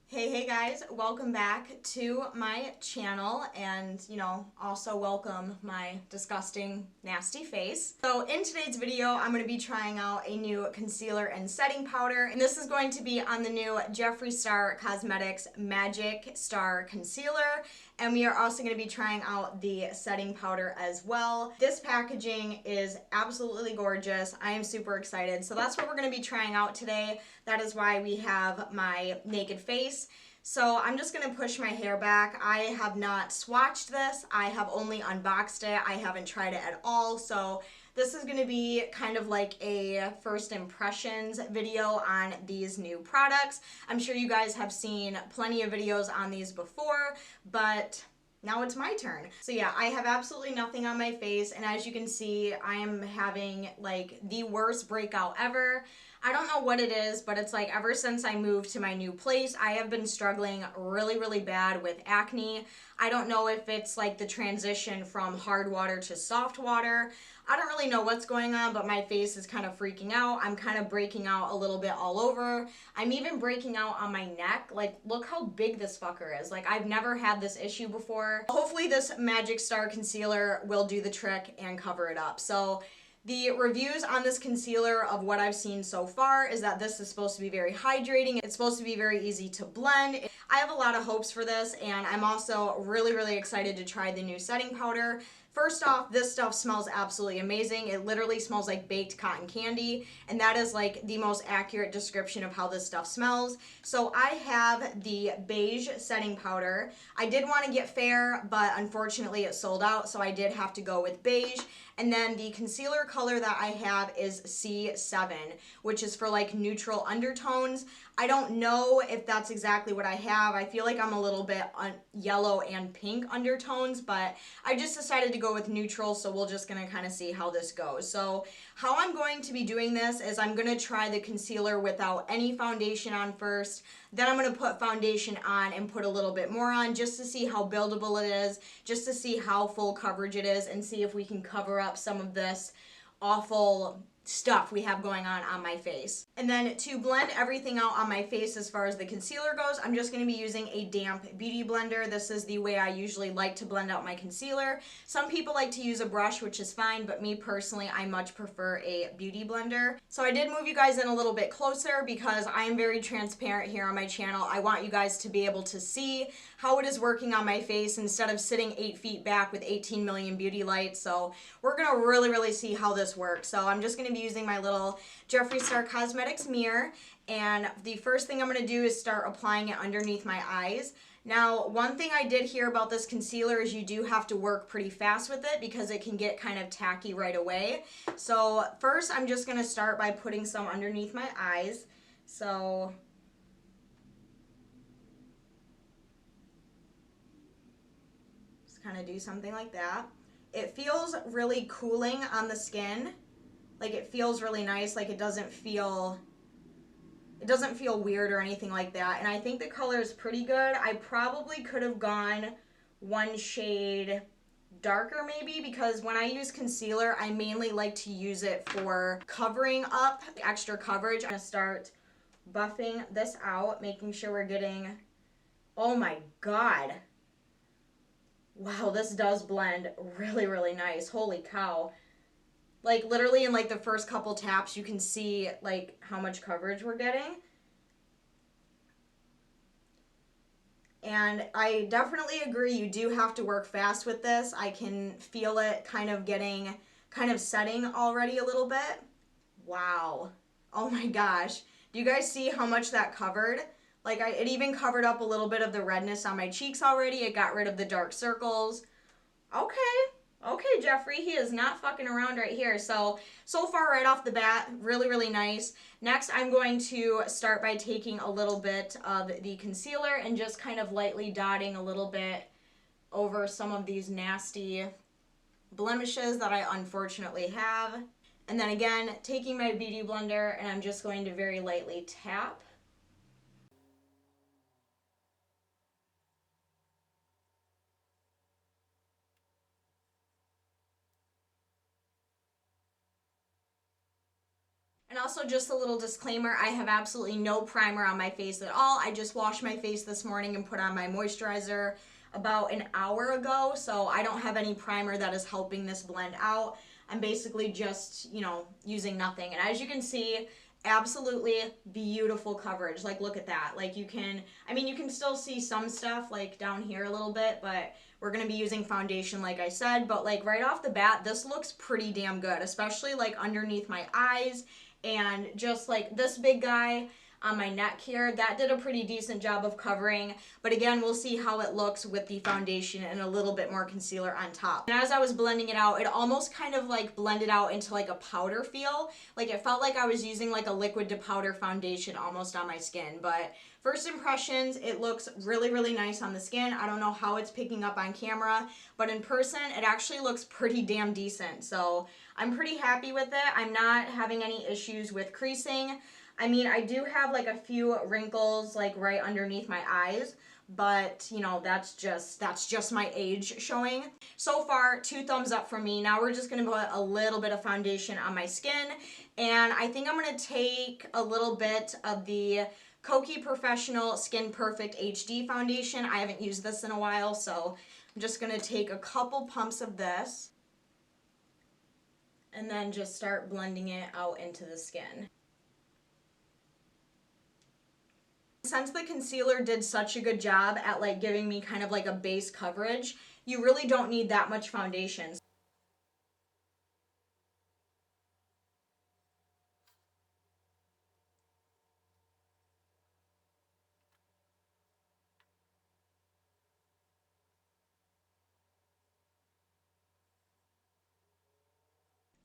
Hey guys, welcome back to my channel and, also welcome my disgusting, nasty face. So in today's video, I'm going to be trying out a new concealer and setting powder, and this is going to be on the new Jeffree Star Cosmetics Magic Star Concealer, and we are also going to be trying out the setting powder as well. This packaging is absolutely gorgeous. I am super excited. So that's what we're going to be trying out today. That is why we have my naked face. So I'm just going to push my hair back. I have not swatched this. I have only unboxed it. I haven't tried it at all. So this is going to be kind of like a first impressions video on these new products. I'm sure you guys have seen plenty of videos on these before, but now it's my turn. So yeah, I have absolutely nothing on my face, and as you can see, I am having like the worst breakout ever. I don't know what it is, but it's like ever since I moved to my new place, I have been struggling really bad with acne. I don't know if it's like the transition from hard water to soft water. I don't really know what's going on, but my face is kind of freaking out. I'm kind of breaking out a little bit all over. I'm even breaking out on my neck. Like, look how big this fucker is. Like, I've never had this issue before. Hopefully this Magic Star Concealer will do the trick and cover it up. So the reviews on this concealer of what I've seen so far is that this is supposed to be very hydrating. It's supposed to be very easy to blend. I have a lot of hopes for this, and I'm also really excited to try the new setting powder. First off, this stuff smells absolutely amazing. It literally smells like baked cotton candy, and that is like the most accurate description of how this stuff smells. So I have the beige setting powder. I did want to get fair, but unfortunately it sold out, so I did have to go with beige. And then the concealer color that I have is C7, which is for like neutral undertones. I don't know if that's exactly what I have. I feel like I'm a little bit yellow and pink undertones, but I just decided to go with neutral, so we're just gonna kind of see how this goes. So how I'm going to be doing this is I'm gonna try the concealer without any foundation on first. Then I'm gonna put foundation on and put a little bit more on just to see how buildable it is, just to see how full coverage it is, and see if we can cover up some of this awful stuff we have going on my face. And then to blend everything out on my face as far as the concealer goes, I'm just going to be using a damp beauty blender. This is the way I usually like to blend out my concealer. Some people like to use a brush, which is fine, but me personally, I much prefer a beauty blender. So I did move you guys in a little bit closer because I am very transparent here on my channel. I want you guys to be able to see how it is working on my face instead of sitting 8 feet back with 18 million beauty lights. So we're going to really see how this works. So I'm just going to be using my little Jeffree Star Cosmetics mirror, and the first thing I'm going to do is start applying it underneath my eyes. Now, one thing I did hear about this concealer is you do have to work pretty fast with it because it can get kind of tacky right away. So first I'm just going to start by putting some underneath my eyes. So just kind of do something like that. It feels really cooling on the skin. Like, it feels really nice. Like, it doesn't feel weird or anything like that. And I think the color is pretty good. I probably could have gone one shade darker maybe, because when I use concealer, I mainly like to use it for covering up, extra coverage. I'm gonna start buffing this out, making sure we're getting, oh my god. Wow, this does blend really nice. Holy cow. Like, literally in like the first couple taps, you can see like how much coverage we're getting. And I definitely agree, you do have to work fast with this. I can feel it kind of setting already a little bit. Wow. Oh my gosh. Do you guys see how much that covered? Like, it even covered up a little bit of the redness on my cheeks already. It got rid of the dark circles. Okay. Okay, Jeffree, he is not fucking around right here. So far right off the bat, really nice. Next, I'm going to start by taking a little bit of the concealer and just kind of lightly dotting a little bit over some of these nasty blemishes that I unfortunately have. And then again, taking my beauty blender, and I'm just going to very lightly tap. And also just a little disclaimer, I have absolutely no primer on my face at all. I just washed my face this morning and put on my moisturizer about an hour ago, so I don't have any primer that is helping this blend out. I'm basically just, you know, using nothing. And as you can see, absolutely beautiful coverage. Like, look at that. Like, you can, I mean, you can still see some stuff like down here a little bit, but we're going to be using foundation like I said. But like right off the bat, this looks pretty damn good, especially like underneath my eyes and just like this big guy on my neck here. That did a pretty decent job of covering, but again, we'll see how it looks with the foundation and a little bit more concealer on top. And as I was blending it out, it almost kind of like blended out into like a powder feel. Like it felt like I was using like a liquid to powder foundation almost on my skin. But first impressions, it looks really, really nice on the skin. I don't know how it's picking up on camera, but in person, it actually looks pretty damn decent. So I'm pretty happy with it. I'm not having any issues with creasing. I mean, I do have like a few wrinkles like right underneath my eyes, but you know, that's just my age showing. So far, 2 thumbs up for me. Now we're just gonna put a little bit of foundation on my skin, and I think I'm gonna take a little bit of the Kokie Professional Skin Perfect HD foundation. I haven't used this in a while, so I'm just gonna take a couple pumps of this and then just start blending it out into the skin. Since the concealer did such a good job at like giving me kind of like a base coverage, you really don't need that much foundation.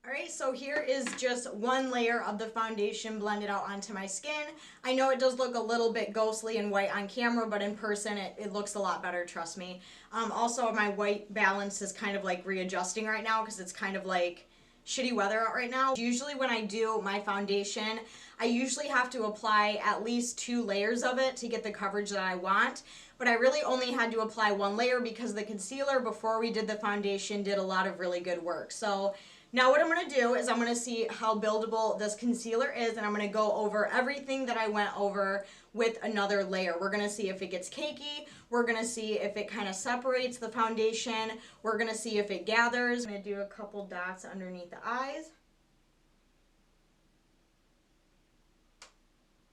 Alright, so here is just one layer of the foundation blended out onto my skin. I know it does look a little bit ghostly and white on camera, but in person it looks a lot better, trust me. Also, my white balance is kind of like readjusting right now because it's kind of like shitty weather out right now. Usually when I do my foundation, I usually have to apply at least 2 layers of it to get the coverage that I want. But I really only had to apply 1 layer because the concealer before we did the foundation did a lot of really good work. So now what I'm going to do is I'm going to see how buildable this concealer is, and I'm going to go over everything that I went over with another layer. We're going to see if it gets cakey. We're going to see if it kind of separates the foundation. We're going to see if it gathers. I'm going to do a couple dots underneath the eyes.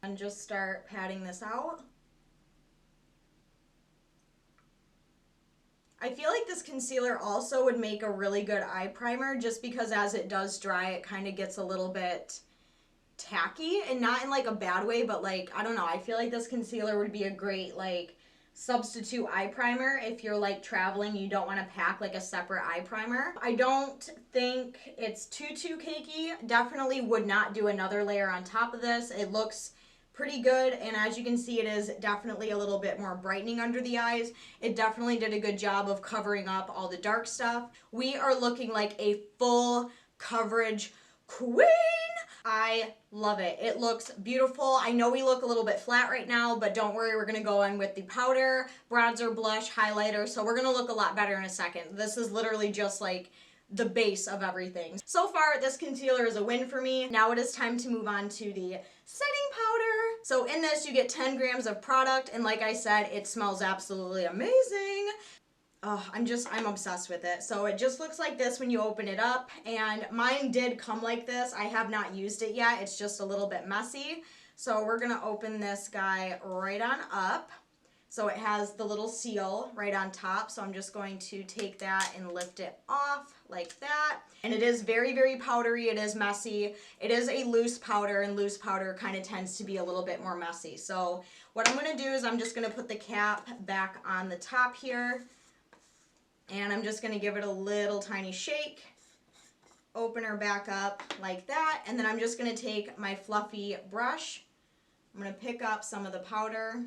And just start patting this out. I feel like this concealer also would make a really good eye primer just because as it does dry, it kind of gets a little bit tacky, and not in like a bad way, but like, I don't know, I feel like this concealer would be a great like substitute eye primer if you're like traveling, you don't want to pack like a separate eye primer. I don't think it's too cakey. Definitely would not do another layer on top of this. It looks pretty good, and as you can see, it is definitely a little bit more brightening under the eyes. It definitely did a good job of covering up all the dark stuff. We are looking like a full coverage queen. I love it. It looks beautiful. I know we look a little bit flat right now, but don't worry, we're gonna go in with the powder, bronzer, blush, highlighter, so we're gonna look a lot better in a second. This is literally just like the base of everything. So far, this concealer is a win for me. Now it is time to move on to the setting powder. So in this, you get 10 grams of product, and like I said, it smells absolutely amazing. Oh, I'm obsessed with it. So it just looks like this when you open it up, and mine did come like this. I have not used it yet. It's just a little bit messy. So we're gonna open this guy right on up. So it has the little seal right on top, so I'm just going to take that and lift it off like that. And it is very, very powdery. It is messy. It is a loose powder, and loose powder kind of tends to be a little bit more messy. So what I'm going to do is I'm just going to put the cap back on the top here, and I'm just going to give it a little tiny shake, open her back up like that, and then I'm just going to take my fluffy brush. I'm going to pick up some of the powder,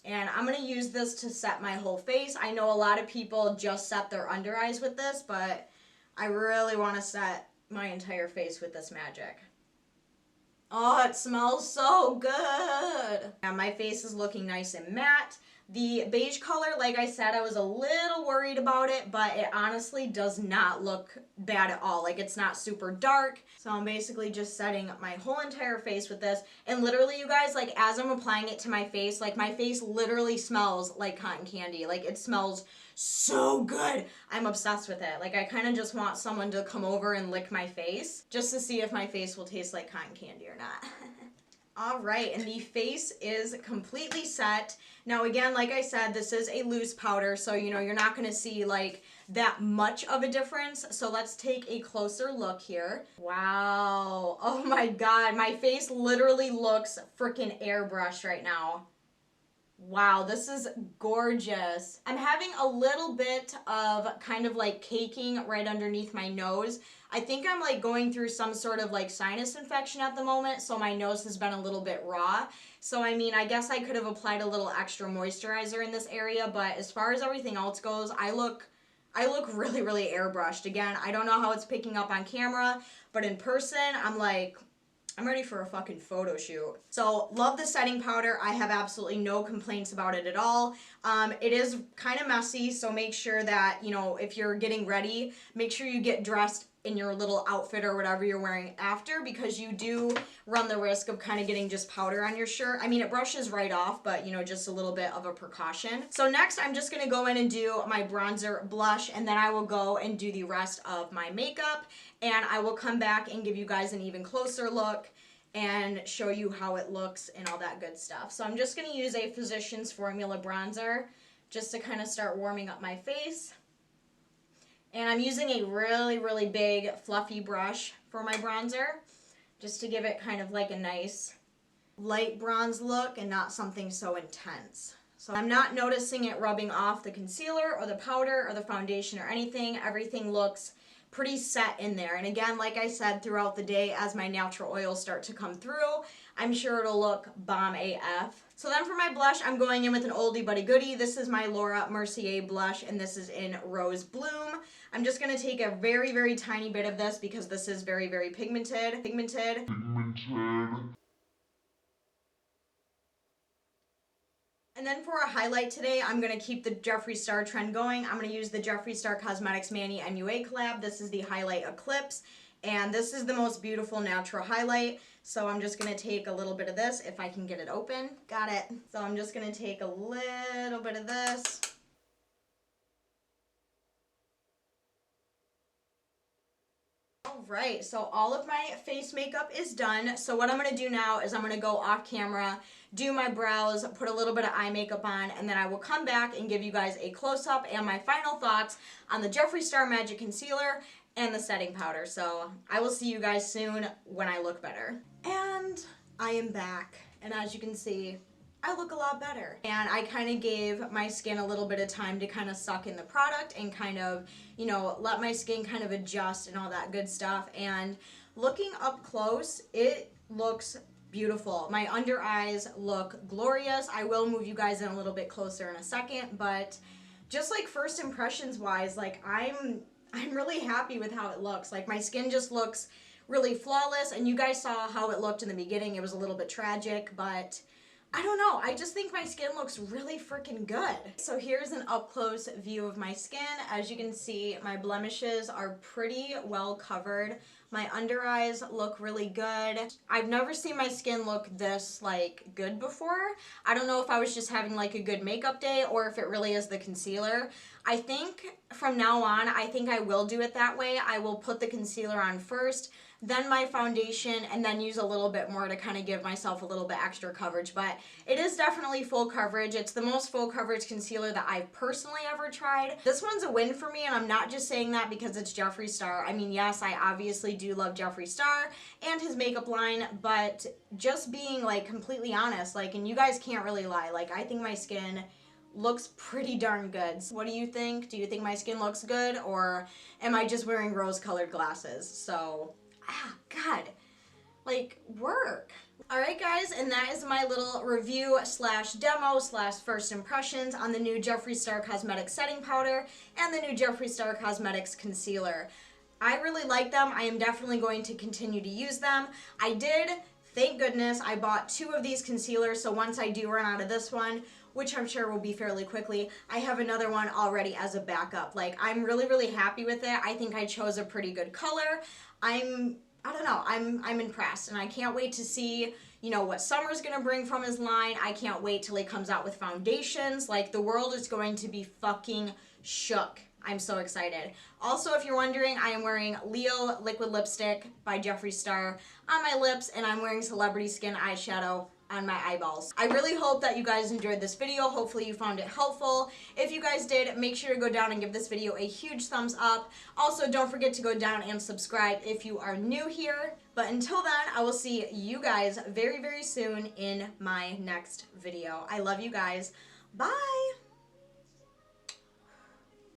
and I'm going to use this to set my whole face. I know a lot of people just set their under eyes with this, but I really want to set my entire face with this magic. Oh, it smells so good. Now my face is looking nice and matte. The beige color, like I said, I was a little worried about it, but it honestly does not look bad at all. Like, it's not super dark. So I'm basically just setting my whole entire face with this. And literally, you guys, like, as I'm applying it to my face, like, my face literally smells like cotton candy. Like, it smells so good. I'm obsessed with it. Like, I kind of just want someone to come over and lick my face just to see if my face will taste like cotton candy or not. All right, and the face is completely set. Now again, like I said, this is a loose powder, so you know, you're not gonna see like that much of a difference. So let's take a closer look here. Wow, oh my God, my face literally looks freaking airbrushed right now. Wow, this is gorgeous. I'm having a little bit of kind of like caking right underneath my nose. I think I'm like going through some sort of like sinus infection at the moment, so my nose has been a little bit raw. So I mean, I guess I could have applied a little extra moisturizer in this area, but as far as everything else goes, I look really, really airbrushed. Again, I don't know how it's picking up on camera, but in person, I'm ready for a fucking photo shoot. So, love the setting powder. I have absolutely no complaints about it at all. It is kind of messy, so make sure that, you know, if you're getting ready, make sure you get dressed in your little outfit or whatever you're wearing after, because you do run the risk of kind of getting just powder on your shirt. I mean, it brushes right off, but, you know, just a little bit of a precaution. So next, I'm just going to go in and do my bronzer, blush, and then I will go and do the rest of my makeup, and I will come back and give you guys an even closer look and show you how it looks and all that good stuff. So I'm just going to use a Physicians Formula bronzer just to kind of start warming up my face. And I'm using a really, really big fluffy brush for my bronzer just to give it kind of like a nice light bronze look and not something so intense. So I'm not noticing it rubbing off the concealer or the powder or the foundation or anything. Everything looks pretty set in there. And again, like I said, throughout the day as my natural oils start to come through, I'm sure it'll look bomb AF. So then for my blush, I'm going in with an oldie but a goodie. This is my Laura Mercier blush, and this is in Rose Bloom. I'm just going to take a very, very tiny bit of this because this is very, very pigmented. And then for a highlight today, I'm going to keep the Jeffree Star trend going. I'm going to use the Jeffree Star Cosmetics Manny MUA collab. This is the Highlight Eclipse, and this is the most beautiful natural highlight. So I'm just going to take a little bit of this, if I can get it open. Got it. So I'm just going to take a little bit of this. Alright, so all of my face makeup is done. So what I'm going to do now is I'm going to go off camera, do my brows, put a little bit of eye makeup on, and then I will come back and give you guys a close-up and my final thoughts on the Jeffree Star Magic Concealer and the setting powder. So I will see you guys soon when I look better. And I am back, and as you can see, I look a lot better. And I kind of gave my skin a little bit of time to kind of suck in the product and kind of, you know, let my skin kind of adjust and all that good stuff. And looking up close, it looks beautiful. My under eyes look glorious. I will move you guys in a little bit closer in a second, but just like first impressions wise, like I'm really happy with how it looks. Like my skin just looks really flawless, and you guys saw how it looked in the beginning. It was a little bit tragic, but I don't know, I just think my skin looks really freaking good. So here's an up-close view of my skin. As you can see, my blemishes are pretty well covered. My under eyes look really good. I've never seen my skin look this, like, good before. I don't know if I was just having, like, a good makeup day or if it really is the concealer. I think from now on, I think I will do it that way. I will put the concealer on first, then my foundation, and then use a little bit more to kind of give myself a little bit extra coverage. But it is definitely full coverage. It's the most full coverage concealer that I've personally ever tried. This one's a win for me, and I'm not just saying that because it's Jeffree Star. I mean, yes, I obviously do love Jeffree Star and his makeup line, but just being, like, completely honest, like, and you guys can't really lie, like, I think my skin looks pretty darn good. So what do you think? Do you think my skin looks good, or am I just wearing rose-colored glasses? So God, like, work. Alright guys, and that is my little review slash demo slash first impressions on the new Jeffree Star Cosmetics setting powder and the new Jeffree Star Cosmetics concealer. I really like them. I am definitely going to continue to use them. I did Thank goodness I bought 2 of these concealers, so once I do run out of this one, which I'm sure will be fairly quickly, I have another one already as a backup. Like, I'm really, really happy with it. I think I chose a pretty good color. I don't know, I'm impressed, and I can't wait to see, you know, what summer's gonna bring from his line. I can't wait till he comes out with foundations. Like, the world is going to be fucking shook. I'm so excited. Also, if you're wondering, I am wearing Leo Liquid Lipstick by Jeffree Star on my lips, and I'm wearing Celebrity Skin eyeshadow on my eyeballs. I really hope that you guys enjoyed this video. Hopefully you found it helpful. If you guys did, make sure to go down and give this video a huge thumbs up. Also, don't forget to go down and subscribe if you are new here. But until then, I will see you guys very, very soon in my next video. I love you guys. Bye!